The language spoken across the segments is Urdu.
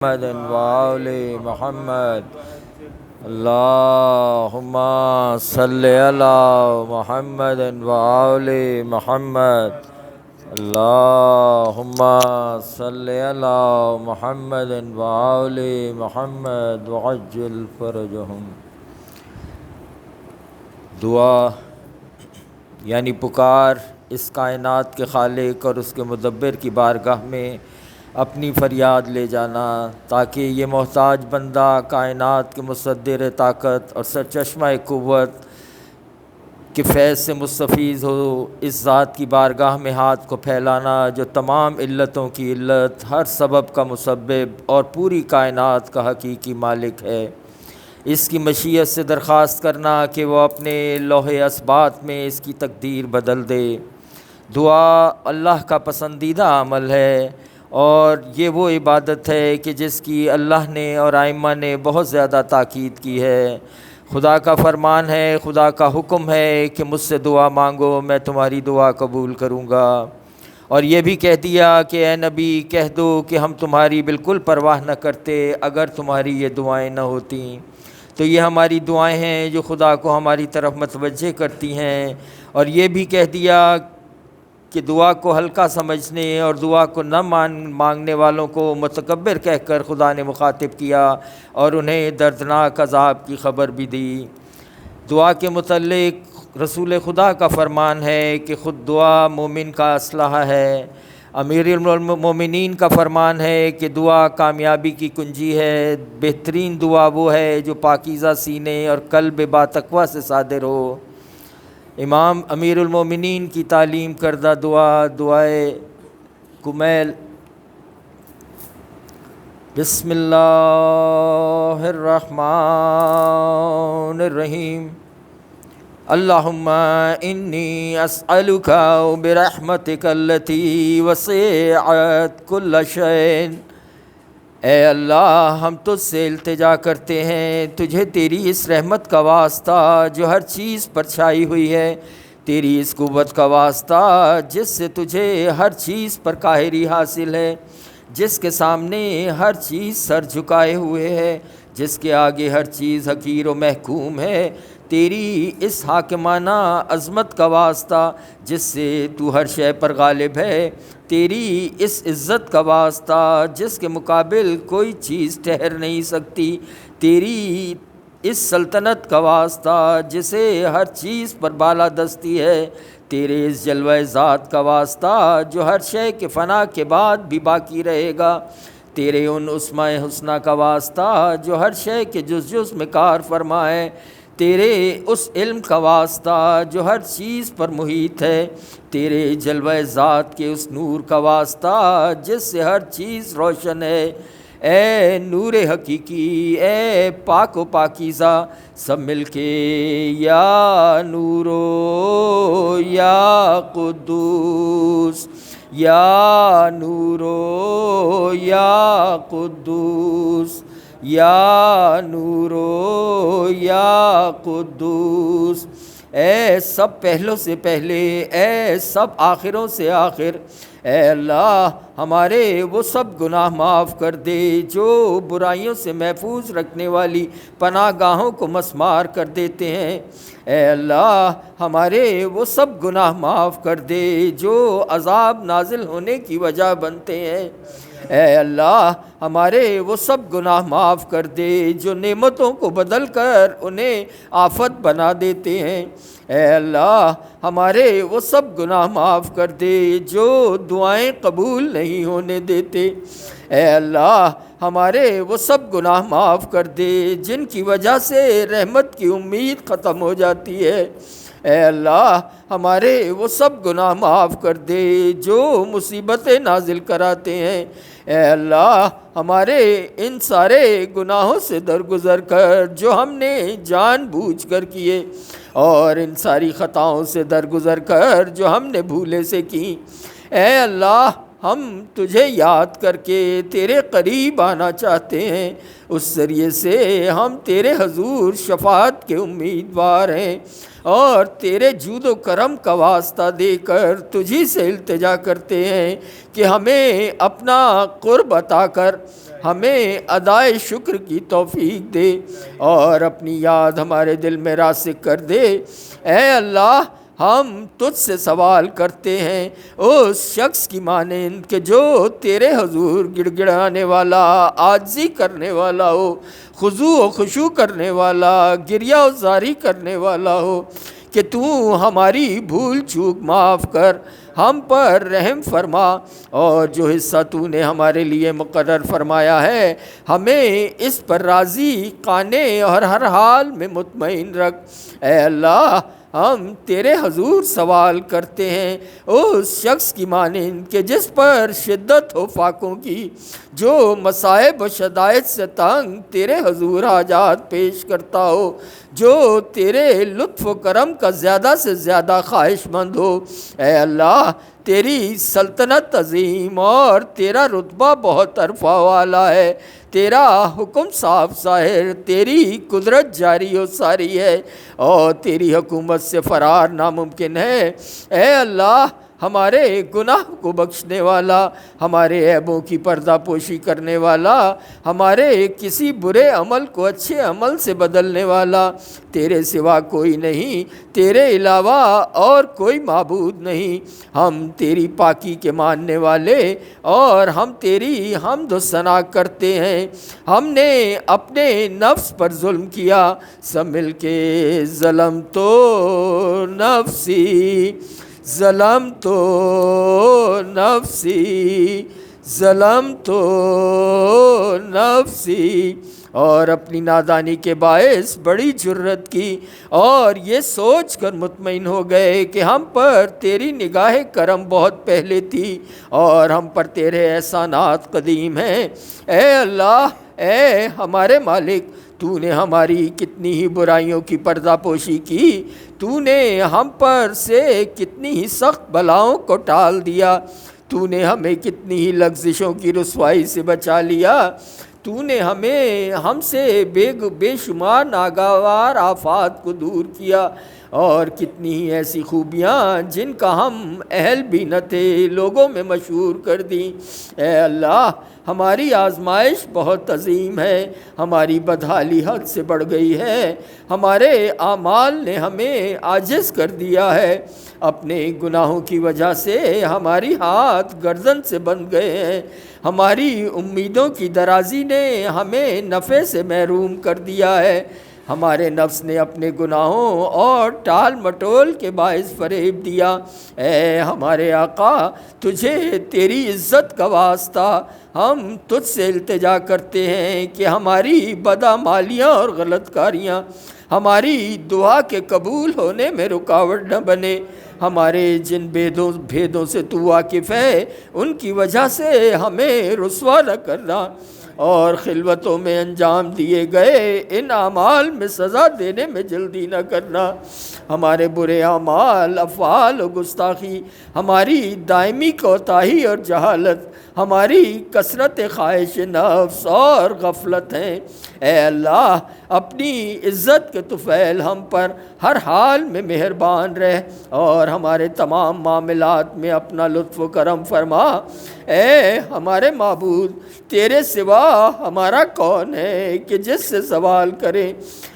محمد وآل محمد اللہم صلی علی محمد وآل محمد اللہم صلی علی محمد وآل محمد وعجل فرجہم۔ دعا یعنی پکار اس کائنات کے خالق اور اس کے مدبر کی بارگاہ میں اپنی فریاد لے جانا، تاکہ یہ محتاج بندہ کائنات کے مصدر طاقت اور سرچشمہ قوت کے فیض سے مستفیض ہو۔ اس ذات کی بارگاہ میں ہاتھ کو پھیلانا جو تمام علتوں کی علت، ہر سبب کا مسبب اور پوری کائنات کا حقیقی مالک ہے، اس کی مشیت سے درخواست کرنا کہ وہ اپنے لوح اسبات میں اس کی تقدیر بدل دے۔ دعا اللہ کا پسندیدہ عمل ہے اور یہ وہ عبادت ہے کہ جس کی اللہ نے اور ائمہ نے بہت زیادہ تاکید کی ہے۔ خدا کا فرمان ہے، خدا کا حکم ہے کہ مجھ سے دعا مانگو، میں تمہاری دعا قبول کروں گا۔ اور یہ بھی کہہ دیا کہ اے نبی کہہ دو کہ ہم تمہاری بالکل پرواہ نہ کرتے اگر تمہاری یہ دعائیں نہ ہوتیں۔ تو یہ ہماری دعائیں ہیں جو خدا کو ہماری طرف متوجہ کرتی ہیں۔ اور یہ بھی کہہ دیا کہ دعا کو ہلکا سمجھنے اور دعا کو نہ مانگنے والوں کو متکبر کہہ کر خدا نے مخاطب کیا اور انہیں دردناک عذاب کی خبر بھی دی۔ دعا کے متعلق رسول خدا کا فرمان ہے کہ خود دعا مومن کا اسلحہ ہے۔ امیر المومنین کا فرمان ہے کہ دعا کامیابی کی کنجی ہے۔ بہترین دعا وہ ہے جو پاکیزہ سینے اور قلب با تقویٰ سے صادر ہو۔ امام امیر المومنین کی تعلیم کردہ دعا، دعائے کمیل۔ بسم اللہ الرحمن الرحیم۔ اللہم انی اسألک برحمتک التی وسعت کل شیء۔ اے اللہ ہم تجھ سے التجا کرتے ہیں، تجھے تیری اس رحمت کا واسطہ جو ہر چیز پر چھائی ہوئی ہے، تیری اس قوت کا واسطہ جس سے تجھے ہر چیز پر قاہری حاصل ہے، جس کے سامنے ہر چیز سر جھکائے ہوئے ہے، جس کے آگے ہر چیز حقیر و محکوم ہے، تیری اس حاکمانہ عظمت کا واسطہ جس سے تو ہر شے پر غالب ہے، تیری اس عزت کا واسطہ جس کے مقابل کوئی چیز ٹھہر نہیں سکتی، تیری اس سلطنت کا واسطہ جسے ہر چیز پر بالادستی ہے، تیرے اس جلوہ ذات کا واسطہ جو ہر شے کے فنا کے بعد بھی باقی رہے گا، تیرے ان اسماء حسنہ کا واسطہ جو ہر شے کے جز جز میں کار فرما ہے، تیرے اس علم کا واسطہ جو ہر چیز پر محیط ہے، تیرے جلوہ ذات کے اس نور کا واسطہ جس سے ہر چیز روشن ہے۔ اے نور حقیقی، اے پاک و پاکیزہ، سب مل کے یا نورو یا قدوس، یا نورو یا قدوس، یا نورو یا قدوس۔ اے سب پہلوں سے پہلے، اے سب آخروں سے آخر، اے اللہ ہمارے وہ سب گناہ معاف کر دے جو برائیوں سے محفوظ رکھنے والی پناہ گاہوں کو مسمار کر دیتے ہیں۔ اے اللہ ہمارے وہ سب گناہ معاف کر دے جو عذاب نازل ہونے کی وجہ بنتے ہیں۔ اے اللہ ہمارے وہ سب گناہ معاف کر دے جو نعمتوں کو بدل کر انہیں آفت بنا دیتے ہیں۔ اے اللہ ہمارے وہ سب گناہ معاف کر دے جو دعائیں قبول نہیں ہونے دیتے۔ اے اللہ ہمارے وہ سب گناہ معاف کر دے جن کی وجہ سے رحمت کی امید ختم ہو جاتی ہے۔ اے اللہ ہمارے وہ سب گناہ معاف کر دے جو مصیبتیں نازل کراتے ہیں۔ اے اللہ ہمارے ان سارے گناہوں سے درگزر کر جو ہم نے جان بوجھ کر کیے، اور ان ساری خطاؤں سے درگزر کر جو ہم نے بھولے سے کی۔ اے اللہ ہم تجھے یاد کر کے تیرے قریب آنا چاہتے ہیں، اس ذریعے سے ہم تیرے حضور شفاعت کے امیدوار ہیں، اور تیرے جود و کرم کا واسطہ دے کر تجھی سے التجا کرتے ہیں کہ ہمیں اپنا قرب عطا کر، ہمیں ادائے شکر کی توفیق دے اور اپنی یاد ہمارے دل میں راسخ کر دے۔ اے اللہ ہم تجھ سے سوال کرتے ہیں اس شخص کی مانند کہ جو تیرے حضور گڑ گڑانے والا، عاجزی کرنے والا ہو، خضوع و خشوع کرنے والا، گریہ و زاری کرنے والا ہو، کہ تو ہماری بھول چوک معاف کر، ہم پر رحم فرما، اور جو حصہ تو نے ہمارے لیے مقرر فرمایا ہے ہمیں اس پر راضی، قانع اور ہر حال میں مطمئن رکھ۔ اے اللہ ہم تیرے حضور سوال کرتے ہیں اس شخص کی مانند کہ جس پر شدت ہو فاقوں کی، جو مصائب و شدائد سے تنگ تیرے حضور حاجات پیش کرتا ہو، جو تیرے لطف و کرم کا زیادہ سے زیادہ خواہش مند ہو۔ اے اللہ تیری سلطنت عظیم اور تیرا رتبہ بہت عرفہ والا ہے، تیرا حکم صاف ظاہر، تیری قدرت جاری و ساری ہے، اور تیری حکومت سے فرار ناممکن ہے۔ اے اللہ ہمارے گناہ کو بخشنے والا، ہمارے عیبوں کی پردہ پوشی کرنے والا، ہمارے کسی برے عمل کو اچھے عمل سے بدلنے والا، تیرے سوا کوئی نہیں، تیرے علاوہ اور کوئی معبود نہیں۔ ہم تیری پاکی کے ماننے والے اور ہم تیری حمد و ثنا کرتے ہیں۔ ہم نے اپنے نفس پر ظلم کیا، سب مل کے ظلمت نفسی، ظلمت نفسی، ظلمت نفسی، اور اپنی نادانی کے باعث بڑی جرت کی، اور یہ سوچ کر مطمئن ہو گئے کہ ہم پر تیری نگاہ کرم بہت پہلے تھی اور ہم پر تیرے احسانات قدیم ہیں۔ اے اللہ اے ہمارے مالک، تو نے ہماری کتنی ہی برائیوں کی پردہ پوشی کی، تو نے ہم پر سے کتنی ہی سخت بلاؤں کو ٹال دیا، تو نے ہمیں کتنی ہی لغزشوں کی رسوائی سے بچا لیا، تو نے ہم سے بے شمار ناگوار آفات کو دور کیا، اور کتنی ہی ایسی خوبیاں جن کا ہم اہل بھی نہ تھے لوگوں میں مشہور کر دیں۔ اے اللہ ہماری آزمائش بہت عظیم ہے، ہماری بدحالی حد سے بڑھ گئی ہے، ہمارے اعمال نے ہمیں عاجز کر دیا ہے، اپنے گناہوں کی وجہ سے ہماری ہاتھ گردن سے بندھ گئے ہیں، ہماری امیدوں کی درازی نے ہمیں نفع سے محروم کر دیا ہے، ہمارے نفس نے اپنے گناہوں اور ٹال مٹول کے باعث فریب دیا۔ اے ہمارے آقا تجھے تیری عزت کا واسطہ ہم تجھ سے التجا کرتے ہیں کہ ہماری بدعمالیاں اور غلط کاریاں ہماری دعا کے قبول ہونے میں رکاوٹ نہ بنے، ہمارے جن بھیدوں سے تو واقف ہے ان کی وجہ سے ہمیں رسوا نہ کرنا، اور خلوتوں میں انجام دیے گئے ان اعمال میں سزا دینے میں جلدی نہ کرنا، ہمارے برے اعمال، افعال و گستاخی، ہماری دائمی کوتاہی اور جہالت، ہماری کثرت خواہش نفس اور غفلت ہیں۔ اے اللہ اپنی عزت کے طفیل ہم پر ہر حال میں مہربان رہ، اور ہمارے تمام معاملات میں اپنا لطف و کرم فرما۔ اے ہمارے معبود تیرے سوا ہمارا کون ہے کہ جس سے سوال کریں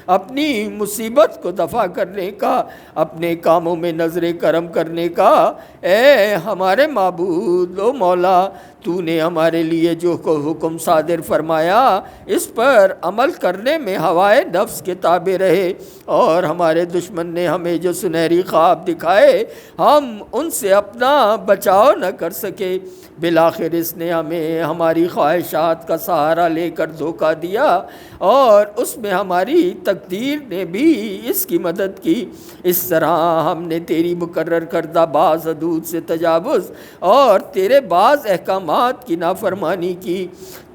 اپنی مصیبت کو دفع کرنے کا، اپنے کاموں میں نظر کرم کرنے کا۔ اے ہمارے معبود و مولا تو نے ہمارے لیے جو حکم صادر فرمایا اس پر عمل کرنے میں ہوائے نفس کے تابع رہے، اور ہمارے دشمن نے ہمیں جو سنہری خواب دکھائے ہم ان سے اپنا بچاؤ نہ کر سکے، بالآخر اس نے ہمیں ہماری خواہشات کا سہارا لے کر دھوکہ دیا، اور اس میں ہماری تقدیر نے بھی اس کی مدد کی۔ اس طرح ہم نے تیری مقرر کردہ بعض حدود سے تجاوز اور تیرے بعض احکامات کی نافرمانی کی۔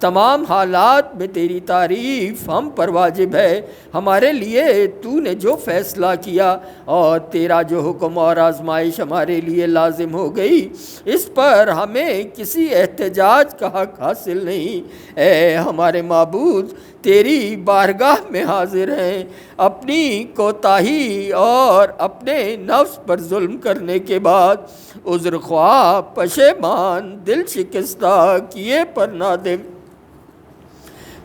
تمام حالات میں تیری تعریف ہم پر واجب ہے، ہمارے لیے تو نے جو فیصلہ کیا اور تیرا جو حکم اور آزمائش ہمارے لیے لازم ہو گئی، اس پر ہمیں کسی احتجاج کا حق حاصل نہیں۔ اے ہمارے معبود تیری بارگاہ میں حاضر ہیں، اپنی کوتاہی اور اپنے نفس پر ظلم کرنے کے بعد عذر خواہ، پشیمان، دل شکستہ، کیے پر نادم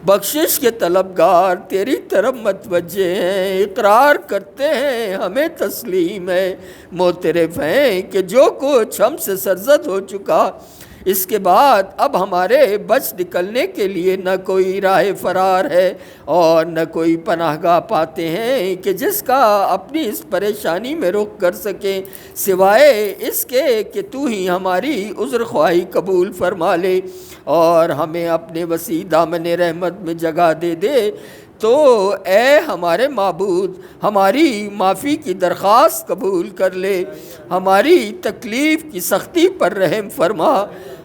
بخشش کے طلبگار تیری طرف متوجہ ہیں، اقرار کرتے ہیں ہمیں تسلیم ہے، معترف ہیں کہ جو کچھ ہم سے سرزد ہو چکا اس کے بعد اب ہمارے بچ نکلنے کے لیے نہ کوئی راہ فرار ہے اور نہ کوئی پناہ گاہ پاتے ہیں کہ جس کا اپنی اس پریشانی میں رخ کر سکیں، سوائے اس کے کہ تو ہی ہماری عذر خواہی قبول فرما لے اور ہمیں اپنے وسیع دامن رحمت میں جگہ دے دے۔ تو اے ہمارے معبود ہماری معافی کی درخواست قبول کر لے، ہماری تکلیف کی سختی پر رحم فرما،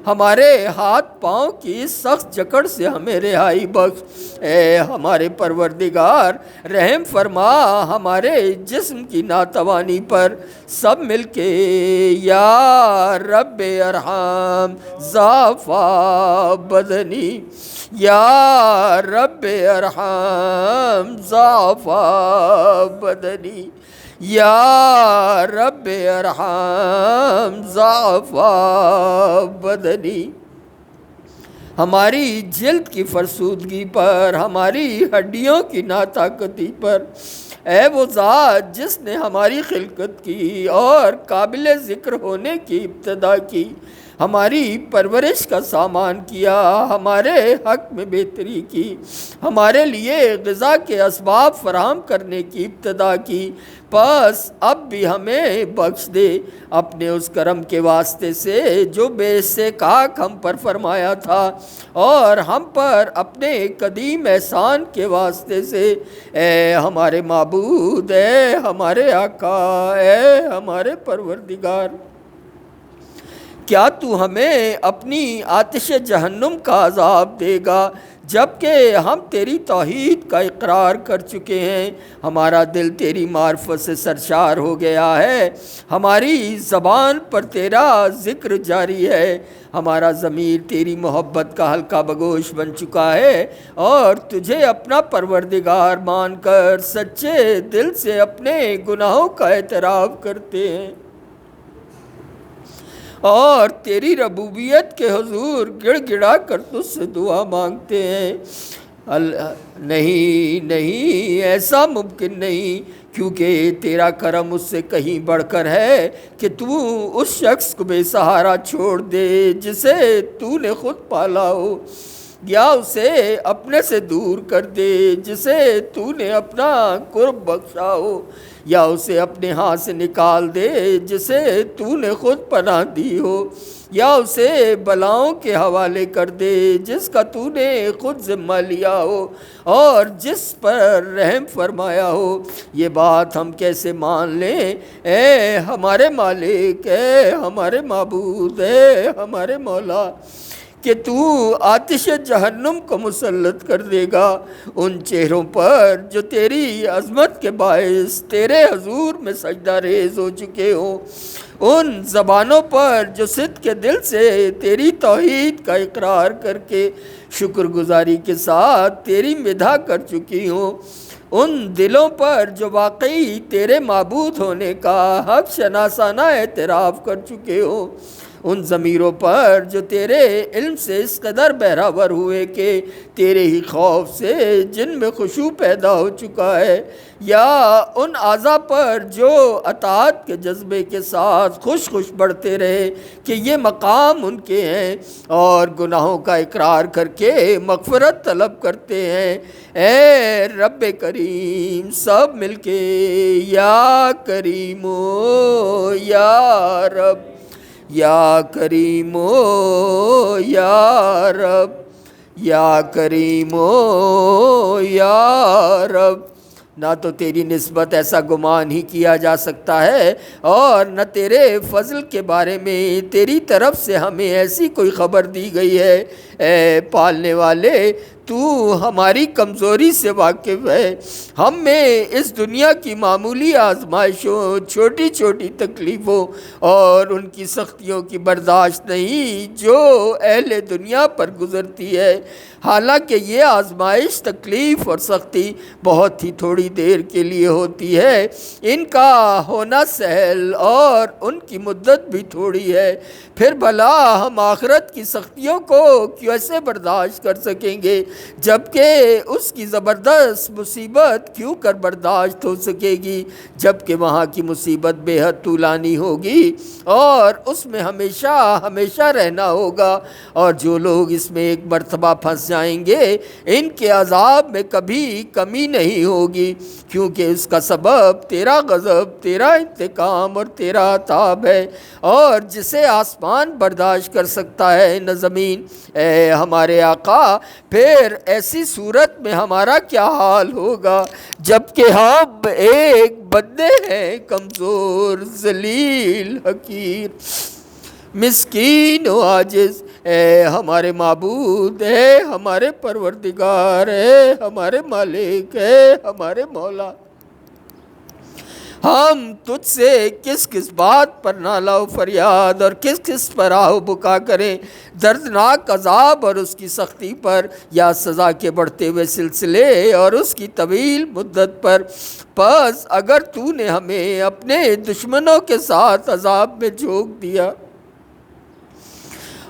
ہمارے ہاتھ پاؤں کی سخت جکڑ سے ہمیں رہائی بخش۔ اے ہمارے پروردگار رحم فرما ہمارے جسم کی ناتوانی پر، سب مل کے یا رب ارحم ضعفا بدنی، یا رب ارحم ضعفا بدنی، یا رب ارحم ضعفا بدنی۔ ہماری جلد کی فرسودگی پر، ہماری ہڈیوں کی ناطاقتی پر، اے وہ ذات جس نے ہماری خلقت کی اور قابل ذکر ہونے کی ابتدا کی، ہماری پرورش کا سامان کیا، ہمارے حق میں بہتری کی، ہمارے لیے غذا کے اسباب فراہم کرنے کی ابتدا کی، پس اب بھی ہمیں بخش دے اپنے اس کرم کے واسطے سے جو بے استحقاق ہم پر فرمایا تھا، اور ہم پر اپنے قدیم احسان کے واسطے سے۔ اے ہمارے معبود، اے ہمارے آقا، اے ہمارے پروردگار، کیا تو ہمیں اپنی آتش جہنم کا عذاب دے گا جبکہ ہم تیری توحید کا اقرار کر چکے ہیں؟ ہمارا دل تیری معرفت سے سرشار ہو گیا ہے، ہماری زبان پر تیرا ذکر جاری ہے، ہمارا ضمیر تیری محبت کا حلقہ بگوش بن چکا ہے، اور تجھے اپنا پروردگار مان کر سچے دل سے اپنے گناہوں کا اعتراف کرتے ہیں اور تیری ربوبیت کے حضور گڑ گڑا کر تجھ سے دعا مانگتے ہیں۔ نہیں، ایسا ممکن نہیں، کیونکہ تیرا کرم اس سے کہیں بڑھ کر ہے کہ تو اس شخص کو بے سہارا چھوڑ دے جسے تو نے خود پالا ہو، یا اسے اپنے سے دور کر دے جسے تو نے اپنا قرب بخشا ہو، یا اسے اپنے ہاتھ سے نکال دے جسے تو نے خود پناہ دی ہو، یا اسے بلاؤں کے حوالے کر دے جس کا تو نے خود ذمہ لیا ہو اور جس پر رحم فرمایا ہو۔ یہ بات ہم کیسے مان لیں اے ہمارے مالک، اے ہمارے معبود، اے ہمارے مولا، کہ تو آتش جہنم کو مسلط کر دے گا ان چہروں پر جو تیری عظمت کے باعث تیرے حضور میں سجدہ ریز ہو چکے ہوں، ان زبانوں پر جو صدق کے دل سے تیری توحید کا اقرار کر کے شکر گزاری کے ساتھ تیری مدح کر چکی ہوں، ان دلوں پر جو واقعی تیرے معبود ہونے کا حق شناسانہ اعتراف کر چکے ہوں، ان ضمیروں پر جو تیرے علم سے اس قدر بہراور ہوئے کہ تیرے ہی خوف سے جن میں خشوع پیدا ہو چکا ہے، یا ان اعضاء پر جو اطاعت کے جذبے کے ساتھ خوش بڑھتے رہے کہ یہ مقام ان کے ہیں اور گناہوں کا اقرار کر کے مغفرت طلب کرتے ہیں۔ اے رب کریم، سب مل کے یا کریمو یا رب، یا کریمو یا رب، یا کریمو یا رب، نہ تو تیری نسبت ایسا گمان ہی کیا جا سکتا ہے اور نہ تیرے فضل کے بارے میں تیری طرف سے ہمیں ایسی کوئی خبر دی گئی ہے۔ اے پالنے والے، تو ہماری کمزوری سے واقف ہے، ہم میں اس دنیا کی معمولی آزمائشوں، چھوٹی چھوٹی تکلیفوں اور ان کی سختیوں کی برداشت نہیں جو اہل دنیا پر گزرتی ہے، حالانکہ یہ آزمائش، تکلیف اور سختی بہت ہی تھوڑی دیر کے لیے ہوتی ہے، ان کا ہونا سہل اور ان کی مدت بھی تھوڑی ہے، پھر بھلا ہم آخرت کی سختیوں کو کیسے برداشت کر سکیں گے جبکہ اس کی زبردست مصیبت کیوں کر برداشت ہو سکے گی، جبکہ وہاں کی مصیبت بے حد طولانی ہوگی اور اس میں ہمیشہ ہمیشہ رہنا ہوگا، اور جو لوگ اس میں ایک مرتبہ پھنس جائیں گے ان کے عذاب میں کبھی کمی نہیں ہوگی، کیونکہ اس کا سبب تیرا غضب، تیرا انتقام اور تیرا عذاب ہے، اور جسے آسمان برداشت کر سکتا ہے نہ زمین۔ اے ہمارے آقا، پھر ایسی صورت میں ہمارا کیا حال ہوگا جبکہ ہم ایک بندے ہیں، کمزور، ذلیل، حقیر، مسکین و عاجز۔ اے ہمارے معبود، اے ہمارے پروردگار، اے ہمارے مالک، اے ہمارے مولا، ہم تجھ سے کس کس بات پر نالہ و فریاد اور کس کس پر آہ و بکا کریں، دردناک عذاب اور اس کی سختی پر، یا سزا کے بڑھتے ہوئے سلسلے اور اس کی طویل مدت پر۔ پس اگر تو نے ہمیں اپنے دشمنوں کے ساتھ عذاب میں جھونک دیا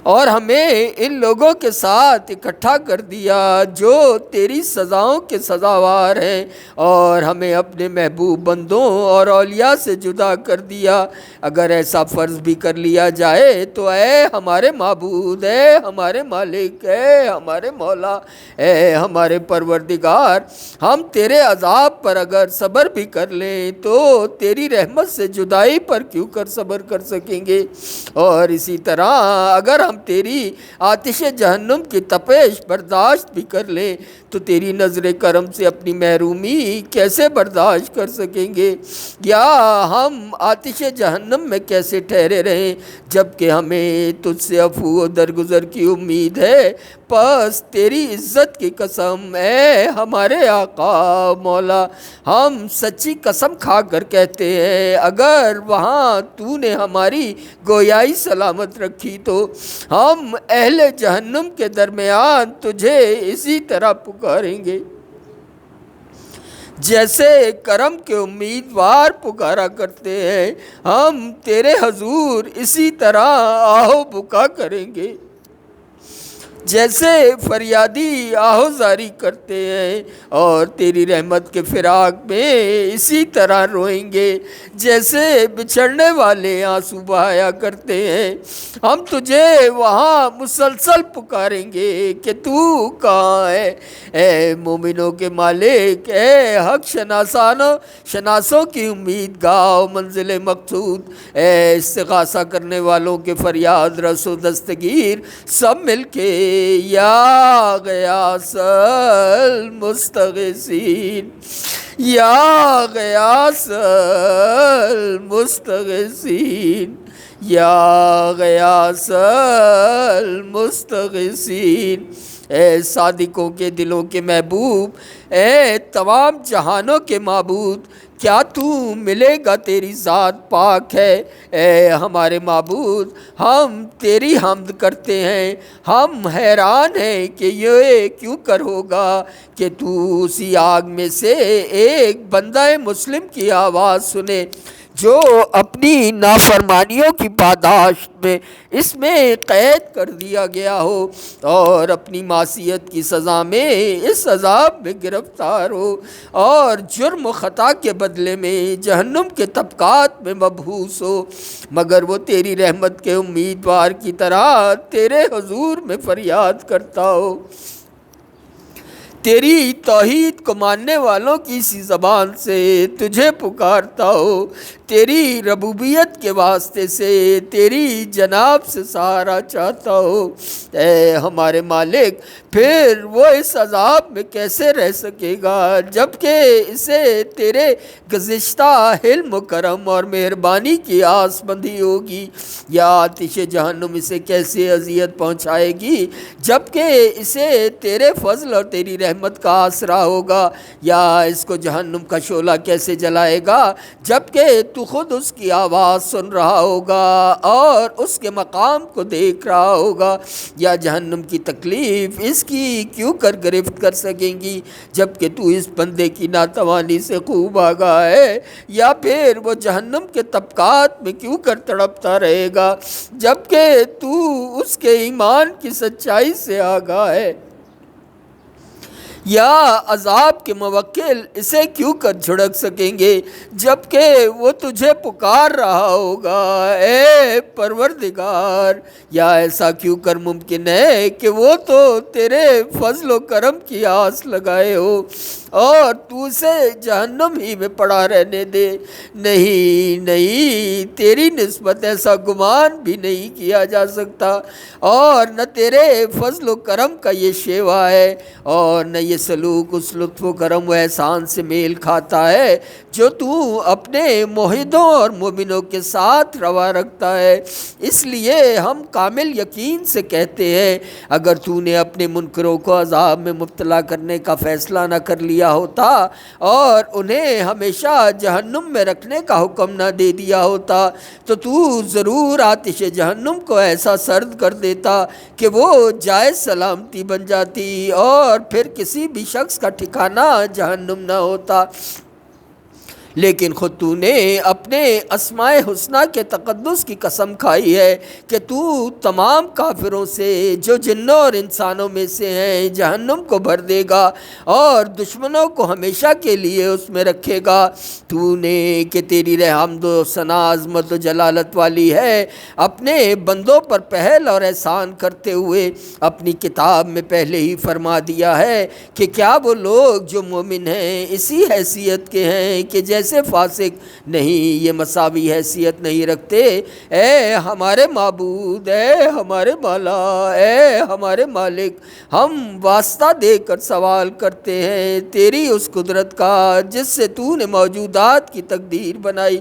اور ہمیں ان لوگوں کے ساتھ اکٹھا کر دیا جو تیری سزاؤں کے سزاوار ہیں، اور ہمیں اپنے محبوب بندوں اور اولیاء سے جدا کر دیا، اگر ایسا فرض بھی کر لیا جائے تو اے ہمارے معبود، اے ہمارے مالک، اے ہمارے مولا، اے ہمارے پروردگار، ہم تیرے عذاب پر اگر صبر بھی کر لیں تو تیری رحمت سے جدائی پر کیوں کر صبر کر سکیں گے، اور اسی طرح اگر ہم تیری آتش جہنم کی تپش برداشت بھی کر لیں تو تیری نظر کرم سے اپنی محرومی کیسے برداشت کر سکیں گے، یا ہم آتش جہنم میں کیسے ٹھہرے رہیں جبکہ ہمیں تجھ سے عفو و درگزر کی امید ہے۔ پس تیری عزت کی قسم اے ہمارے آقا مولا، ہم سچی قسم کھا کر کہتے ہیں اگر وہاں تو نے ہماری گویائی سلامت رکھی تو ہم اہل جہنم کے درمیان تجھے اسی طرح پکاریں گے جیسے کرم کے امیدوار پکارا کرتے ہیں، ہم تیرے حضور اسی طرح آہو بکا کریں گے جیسے فریادی آہو زاری کرتے ہیں، اور تیری رحمت کے فراق میں اسی طرح روئیں گے جیسے بچھڑنے والے آنسو بہایا کرتے ہیں، ہم تجھے وہاں مسلسل پکاریں گے کہ تو کہاں ہے، اے مومنوں کے مالک، اے حق شناسوں کی امید گاہ منزل مقصود، اے استغاثہ کرنے والوں کے فریاد رس و دستگیر، سب مل کے یا غیاث المستغیثین، یا غیاث المستغیثین، یا غیاث المستغیثین۔ اے صادقوں کے دلوں کے محبوب، اے تمام جہانوں کے معبود، کیا تو ملے گا، تیری ذات پاک ہے۔ اے ہمارے معبود، ہم تیری حمد کرتے ہیں، ہم حیران ہیں کہ یہ کیوں کر ہوگا کہ تو اسی آگ میں سے ایک بندہ مسلم کی آواز سنے جو اپنی نافرمانیوں کی پاداش میں اس میں قید کر دیا گیا ہو، اور اپنی معصیت کی سزا میں اس عذاب میں گرفتار ہو، اور جرم و خطا کے بدلے میں جہنم کے طبقات میں مبعوث ہو، مگر وہ تیری رحمت کے امیدوار کی طرح تیرے حضور میں فریاد کرتا ہو، تیری توحید کو ماننے والوں کی اسی زبان سے تجھے پکارتا ہو، تیری ربوبیت کے واسطے سے تیری جناب سے سہارا چاہتا ہو۔ اے ہمارے مالک، پھر وہ اس عذاب میں کیسے رہ سکے گا جبکہ اسے تیرے گزشتہ حلم و کرم اور مہربانی کی آس بندھی ہوگی، یا آتش جہنم اسے کیسے اذیت پہنچائے گی جبکہ اسے تیرے فضل اور تیری رحمت کا آسرا ہوگا، یا اس کو جہنم کا شعلہ کیسے جلائے گا جبکہ تو خود اس کی آواز سن رہا ہوگا اور اس کے مقام کو دیکھ رہا ہوگا، یا جہنم کی تکلیف اس کی کیوں کر گرفت کر سکیں گی جبکہ تو اس بندے کی ناتوانی سے خوب آگاہ ہے، یا پھر وہ جہنم کے طبقات میں کیوں کر تڑپتا رہے گا جبکہ تو اس کے ایمان کی سچائی سے آگاہ ہے۔ یا عذاب کے موکل اسے کیوں کر جھڑک سکیں گے جبکہ وہ تجھے پکار رہا ہوگا اے پروردگار. یا ایسا کیوں کر ممکن ہے کہ وہ تو تیرے فضل و کرم کی آس لگائے ہو اور تو اسے جہنم ہی میں پڑا رہنے دے. نہیں نہیں، تیری نسبت ایسا گمان بھی نہیں کیا جا سکتا، اور نہ تیرے فضل و کرم کا یہ شیوا ہے اور نہ یہ سلوک اس لطف و کرم و احسان سے میل کھاتا ہے جو تو اپنے موحدوں اور مومنوں کے ساتھ روا رکھتا ہے. اس لیے ہم کامل یقین سے کہتے ہیں اگر تو نے اپنے منکروں کو عذاب میں مبتلا کرنے کا فیصلہ نہ کر لیا ہوتا اور انہیں ہمیشہ جہنم میں رکھنے کا حکم نہ دے دیا ہوتا تو ضرور آتش جہنم کو ایسا سرد کر دیتا کہ وہ جائے سلامتی بن جاتی اور پھر کسی بھی شخص کا ٹھکانہ جہنم نہ ہوتا. لیکن خود تو نے اپنے اسماء حسنہ کے تقدس کی قسم کھائی ہے کہ تو تمام کافروں سے جو جنوں اور انسانوں میں سے ہیں جہنم کو بھر دے گا اور دشمنوں کو ہمیشہ کے لیے اس میں رکھے گا. تو نے کہ تیری حمد و ثنا عظمت و جلالت والی ہے اپنے بندوں پر پہل اور احسان کرتے ہوئے اپنی کتاب میں پہلے ہی فرما دیا ہے کہ کیا وہ لوگ جو مومن ہیں اسی حیثیت کے ہیں کہ جیسے فاسق نہیں، یہ مساوی حیثیت نہیں رکھتے. اے ہمارے معبود، اے ہمارے مولا، اے ہمارے مالک، ہم واسطہ دے کر سوال کرتے ہیں تیری اس قدرت کا جس سے تو نے موجودات کی تقدیر بنائی،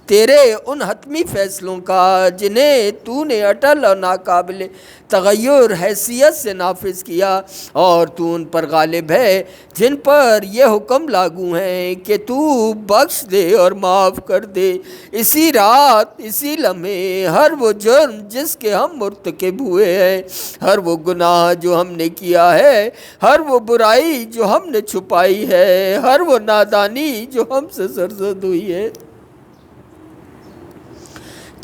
تیرے ان حتمی فیصلوں کا جنہیں تو نے اٹل اور ناقابل تغیر حیثیت سے نافذ کیا، اور تو ان پر غالب ہے جن پر یہ حکم لاگو ہیں کہ تو بخش دے اور معاف کر دے. اسی رات، اسی لمحے ہر وہ جرم جس کے ہم مرتکب ہوئے ہیں، ہر وہ گناہ جو ہم نے کیا ہے، ہر وہ برائی جو ہم نے چھپائی ہے، ہر وہ نادانی جو ہم سے سرزد ہوئی ہے،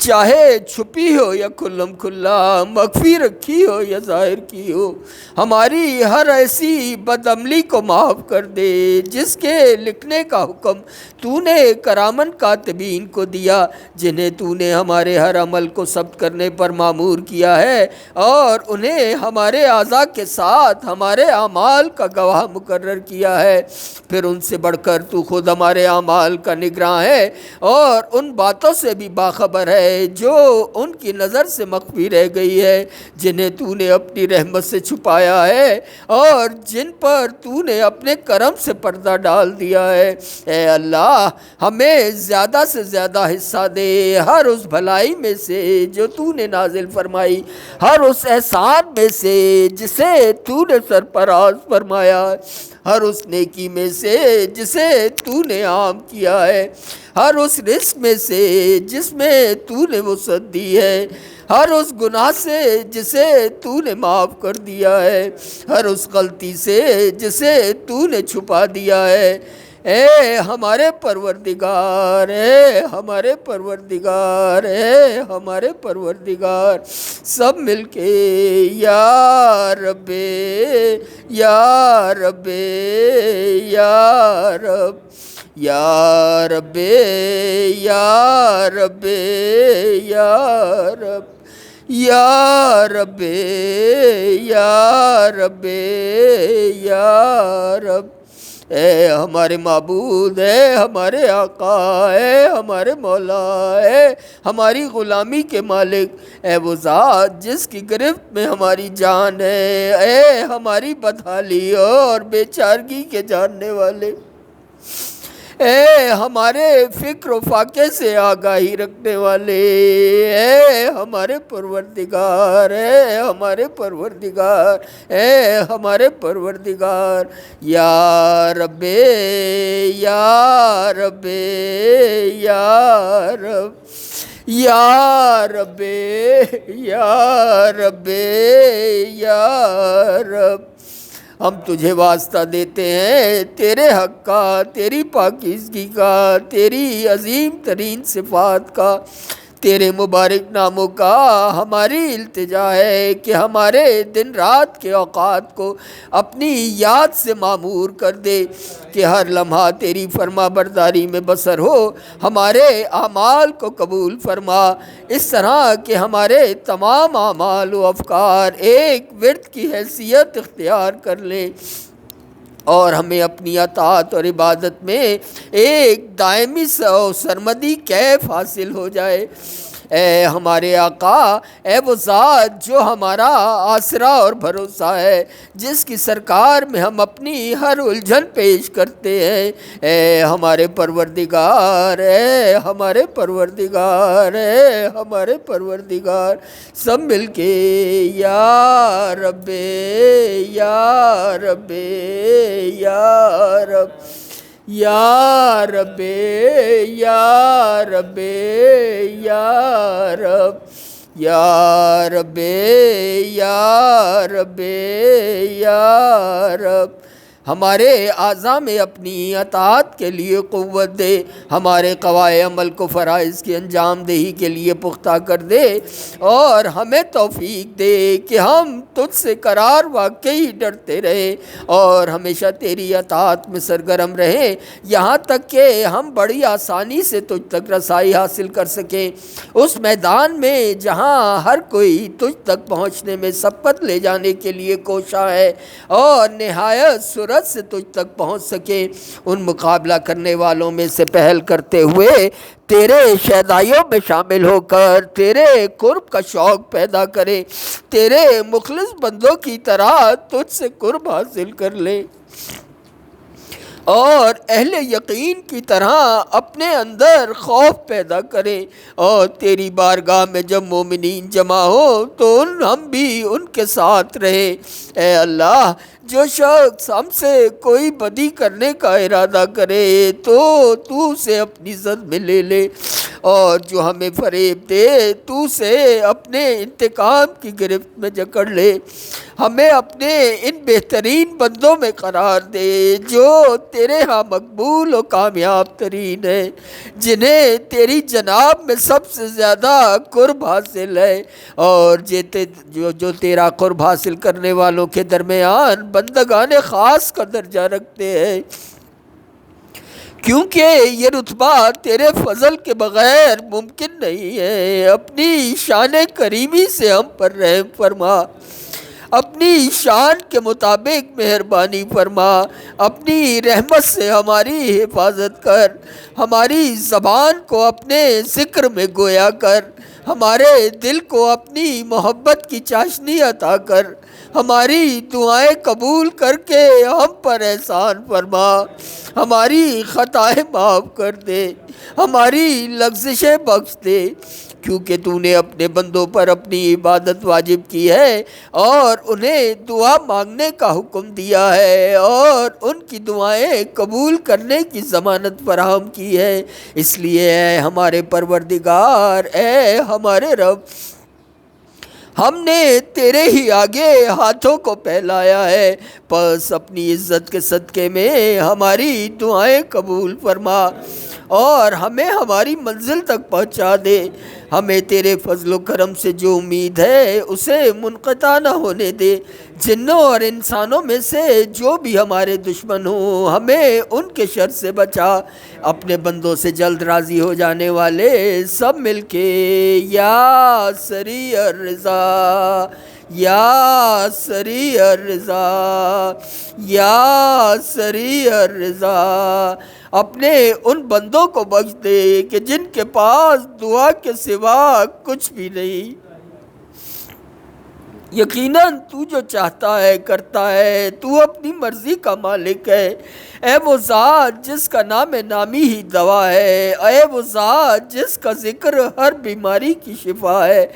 چاہے چھپی ہو یا کھلم کھلا، مخفی رکھی ہو یا ظاہر کی ہو، ہماری ہر ایسی بدعملی کو معاف کر دے جس کے لکھنے کا حکم تو نے کرامن کاتبین کو دیا جنہیں تو نے ہمارے ہر عمل کو ثبت کرنے پر مامور کیا ہے اور انہیں ہمارے اعضاء کے ساتھ ہمارے اعمال کا گواہ مقرر کیا ہے. پھر ان سے بڑھ کر تو خود ہمارے اعمال کا نگراں ہے اور ان باتوں سے بھی باخبر ہے جو ان کی نظر سے مخفی رہ گئی ہے، جنہیں تو نے اپنی رحمت سے چھپایا ہے اور جن پر تو نے اپنے کرم سے پردہ ڈال دیا ہے. اے اللہ، ہمیں زیادہ سے زیادہ حصہ دے ہر اس بھلائی میں سے جو تو نے نازل فرمائی، ہر اس احسان میں سے جسے تو نے سرفراز فرمایا، ہر اس نیکی میں سے جسے تو نے عام کیا ہے، ہر اس رزق میں سے جس میں تو نے وسعت دی ہے، ہر اس گناہ سے جسے تو نے معاف کر دیا ہے، ہر اس غلطی سے جسے تو نے چھپا دیا ہے. اے ہمارے پروردگار، اے ہمارے پروردگار، اے ہمارے پروردگار، سب مل کے یا رب، یا رب، یا رب، یا رب، یا رب، یا رب، یا رب، یا رب، یا رب. اے ہمارے معبود، اے ہمارے آقا، اے ہمارے مولا، اے ہماری غلامی کے مالک، اے وہ ذات جس کی گرفت میں ہماری جان ہے، اے ہماری بدحالی اور بے چارگی کے جاننے والے، اے ہمارے فکر و فاقے سے آگاہی رکھنے والے، اے ہمارے پروردگار، اے ہمارے پروردگار، اے ہمارے پروردگار. یا رب، یا رب، یا رب، یا رب، یا رب، یا رب. ہم تجھے واسطہ دیتے ہیں تیرے حق کا، تیری پاکیزگی کا، تیری عظیم ترین صفات کا، تیرے مبارک ناموں کا ہماری التجا ہے کہ ہمارے دن رات کے اوقات کو اپنی یاد سے معمور کر دے، کہ ہر لمحہ تیری فرما برداری میں بسر ہو، ہمارے اعمال کو قبول فرما، اس طرح کہ ہمارے تمام اعمال و افکار ایک ورد کی حیثیت اختیار کر لیں، اور ہمیں اپنی اطاعت اور عبادت میں ایک دائمی سرمدی کیف حاصل ہو جائے۔ اے ہمارے آقا، اے وہ ذات جو ہمارا آسرا اور بھروسہ ہے، جس کی سرکار میں ہم اپنی ہر الجھن پیش کرتے ہیں، اے ہمارے پروردگار، اے ہمارے پروردگار، اے ہمارے پروردگار، سب مل کے یا رب یا رب یا رب یا رب یا رب یا رب یا رب یا رب یا رب، ہمارے اعضاء میں اپنی اطاعت کے لیے قوت دے، ہمارے قواعد عمل کو فرائض کی انجام دہی کے لیے پختہ کر دے، اور ہمیں توفیق دے کہ ہم تجھ سے قرار واقعی ڈرتے رہیں اور ہمیشہ تیری اطاعت میں سرگرم رہیں، یہاں تک کہ ہم بڑی آسانی سے تجھ تک رسائی حاصل کر سکیں، اس میدان میں جہاں ہر کوئی تجھ تک پہنچنے میں سبقت لے جانے کے لیے کوشاں ہے اور نہایت سرعت سے تجھ تک پہنچ سکے، ان مقابلہ کرنے والوں میں سے پہل کرتے ہوئے تیرے شہدائیوں میں شامل ہو کر تیرے قرب کا شوق پیدا کرے، تیرے مخلص بندوں کی طرح تجھ سے قرب حاصل کر لے، اور اہل یقین کی طرح اپنے اندر خوف پیدا کریں، اور تیری بارگاہ میں جب مومنین جمع ہو تو ہم بھی ان کے ساتھ رہیں۔ اے اللہ، جو شخص ہم سے کوئی بدی کرنے کا ارادہ کرے تو تو اسے اپنی زد میں لے لے، اور جو ہمیں فریب دے تو اسے اپنے انتقام کی گرفت میں جکڑ لے، ہمیں اپنے ان بہترین بندوں میں قرار دے جو تیرے ہاں مقبول و کامیاب ترین ہیں، جنہیں تیری جناب میں سب سے زیادہ قرب حاصل ہے، اور جو تیرا قرب حاصل کرنے والوں کے درمیان بندگان خاص کا درجہ رکھتے ہیں، کیونکہ یہ رتبہ تیرے فضل کے بغیر ممکن نہیں ہے۔ اپنی شان کریمی سے ہم پر رحم فرما، اپنی شان کے مطابق مہربانی فرما، اپنی رحمت سے ہماری حفاظت کر، ہماری زبان کو اپنے ذکر میں گویا کر، ہمارے دل کو اپنی محبت کی چاشنی عطا کر، ہماری دعائیں قبول کر کے ہم پر احسان فرما، ہماری خطائیں معاف کر دے، ہماری لغزشیں بخش دے، کیونکہ تو نے اپنے بندوں پر اپنی عبادت واجب کی ہے اور انہیں دعا مانگنے کا حکم دیا ہے اور ان کی دعائیں قبول کرنے کی ضمانت فراہم کی ہے، اس لیے اے ہمارے پروردگار، اے ہمارے رب، ہم نے تیرے ہی آگے ہاتھوں کو پھیلایا ہے، پس اپنی عزت کے صدقے میں ہماری دعائیں قبول فرما اور ہمیں ہماری منزل تک پہنچا دے، ہمیں تیرے فضل و کرم سے جو امید ہے اسے منقطع نہ ہونے دے، جنوں اور انسانوں میں سے جو بھی ہمارے دشمن ہوں ہمیں ان کے شر سے بچا، اپنے بندوں سے جلد راضی ہو جانے والے سب مل کے یا سریع الرضا، یا سریع الرضا، یا سریع الرضا، اپنے ان بندوں کو بخش دے کہ جن کے پاس دعا کے سوا کچھ بھی نہیں، یقیناً تو جو چاہتا ہے کرتا ہے، تو اپنی مرضی کا مالک ہے، اے وہ ذات جس کا نام نامی ہی دوا ہے، اے وہ ذات جس کا ذکر ہر بیماری کی شفا ہے،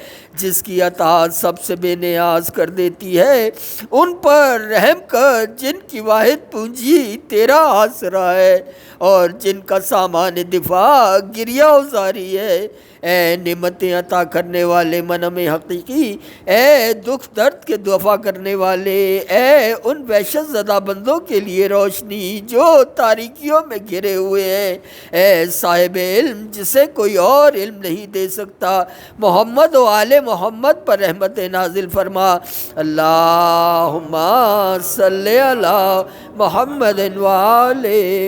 جس کی اطاعت سب سے بے نیاز کر دیتی ہے، ان پر رحم کر جن کی واحد پونجی تیرا آسرا ہے اور جن کا سامان دفاع گریہ وزاری ہے، اے نعمتیں عطا کرنے والے منم حقیقی، اے دکھ دکھ درد کے دفع کرنے والے، اے ان وحشت زدہ بندوں کے لیے روشنی جو تاریکیوں میں گھرے ہوئے ہیں، اے صاحب علم جسے کوئی اور علم نہیں دے سکتا، محمد و آل محمد پر رحمت نازل فرما۔ اللہم صلی علی محمد وآل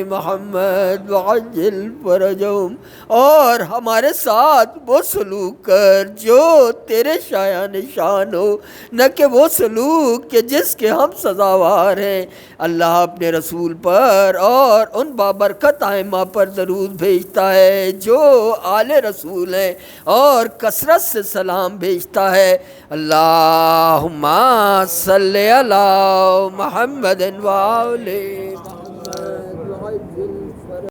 محمد وعجل فرجہم، اور ہمارے ساتھ وہ سلوک کر جو تیرے شایان شان ہو، نہ کہ وہ سلوک کہ جس کے ہم سزاوار ہیں۔ اللہ اپنے رسول پر اور ان بابرکت ائمہ پر درود بھیجتا ہے جو آل رسول ہیں، اور کثرت سے سلام بھیجتا ہے۔ اللہم صلی علی محمد وآلہ